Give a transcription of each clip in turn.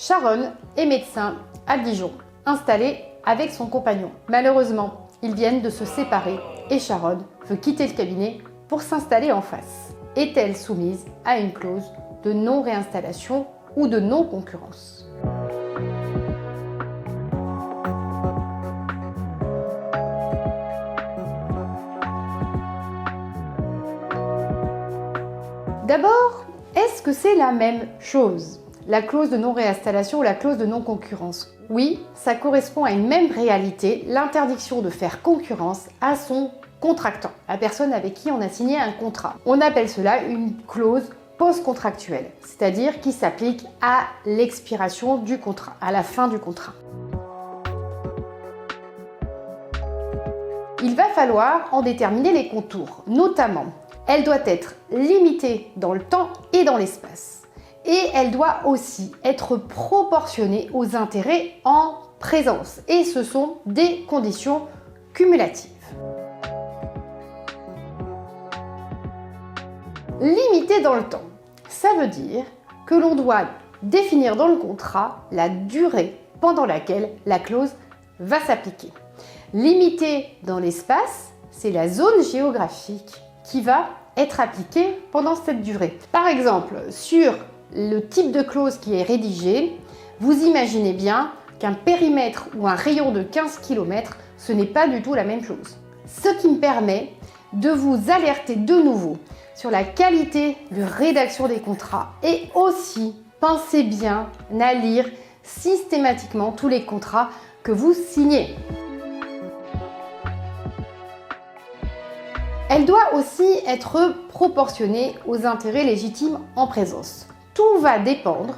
Sharon est médecin à Dijon, installée avec son compagnon. Malheureusement, ils viennent de se séparer et Sharon veut quitter le cabinet pour s'installer en face. Est-elle soumise à une clause de non-réinstallation ou de non-concurrence? D'abord, est-ce que c'est la même chose? La clause de non-réinstallation ou la clause de non-concurrence? Oui, ça correspond à une même réalité, l'interdiction de faire concurrence à son contractant, la personne avec qui on a signé un contrat. On appelle cela une clause post-contractuelle, c'est-à-dire qui s'applique à l'expiration du contrat, à la fin du contrat. Il va falloir en déterminer les contours, notamment, elle doit être limitée dans le temps et dans l'espace. Et elle doit aussi être proportionnée aux intérêts en présence. Et ce sont des conditions cumulatives. Limitée dans le temps, ça veut dire que l'on doit définir dans le contrat la durée pendant laquelle la clause va s'appliquer. Limitée dans l'espace, c'est la zone géographique qui va être appliquée pendant cette durée. Par exemple, sur le type de clause qui est rédigé, vous imaginez bien qu'un périmètre ou un rayon de 15 km, ce n'est pas du tout la même chose. Ce qui me permet de vous alerter de nouveau sur la qualité de rédaction des contrats et aussi pensez bien à lire systématiquement tous les contrats que vous signez. Elle doit aussi être proportionnée aux intérêts légitimes en présence. Tout va dépendre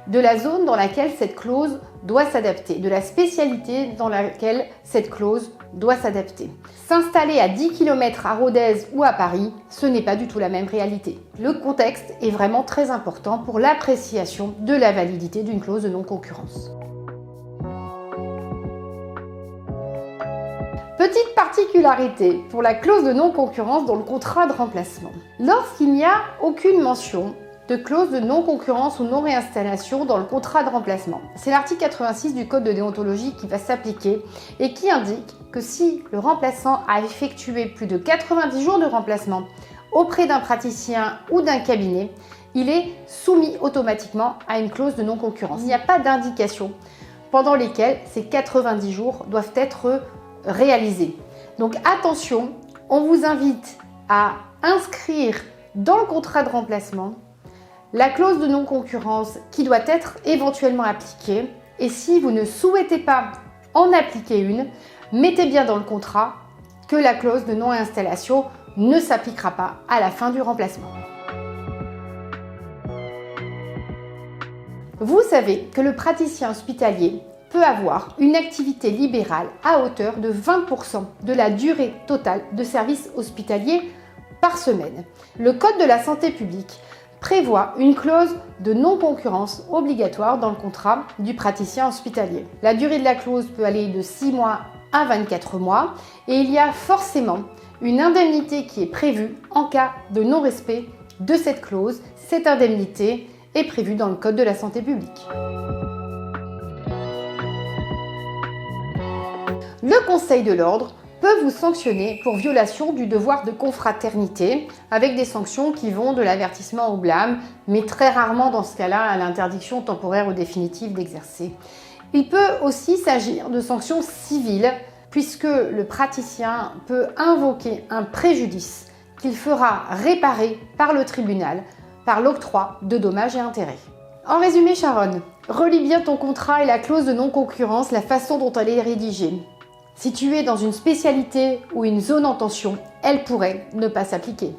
de la zone dans laquelle cette clause doit s'adapter, de la spécialité dans laquelle cette clause doit s'adapter. S'installer à 10 km à Rodez ou à Paris, ce n'est pas du tout la même réalité. Le contexte est vraiment très important pour l'appréciation de la validité d'une clause de non-concurrence. Petite particularité pour la clause de non-concurrence dans le contrat de remplacement. Lorsqu'il n'y a aucune mention de clause de non-concurrence ou non-réinstallation dans le contrat de remplacement, c'est l'article 86 du Code de déontologie qui va s'appliquer et qui indique que si le remplaçant a effectué plus de 90 jours de remplacement auprès d'un praticien ou d'un cabinet, il est soumis automatiquement à une clause de non-concurrence. Il n'y a pas d'indication pendant lesquelles ces 90 jours doivent être réalisés. Donc attention, on vous invite à inscrire dans le contrat de remplacement la clause de non-concurrence qui doit être éventuellement appliquée. Et si vous ne souhaitez pas en appliquer une, mettez bien dans le contrat que la clause de non-installation ne s'appliquera pas à la fin du remplacement. Vous savez que le praticien hospitalier peut avoir une activité libérale à hauteur de 20% de la durée totale de service hospitalier par semaine. Le Code de la santé publique prévoit une clause de non-concurrence obligatoire dans le contrat du praticien hospitalier. La durée de la clause peut aller de 6 mois à 24 mois et il y a forcément une indemnité qui est prévue en cas de non-respect de cette clause. Cette indemnité est prévue dans le Code de la santé publique. Le Conseil de l'ordre peut vous sanctionner pour violation du devoir de confraternité avec des sanctions qui vont de l'avertissement au blâme, mais très rarement dans ce cas-là à l'interdiction temporaire ou définitive d'exercer. Il peut aussi s'agir de sanctions civiles puisque le praticien peut invoquer un préjudice qu'il fera réparer par le tribunal par l'octroi de dommages et intérêts. En résumé, Sharon, relis bien ton contrat et la clause de non-concurrence, la façon dont elle est rédigée. Si tu es dans une spécialité ou une zone en tension, elle pourrait ne pas s'appliquer.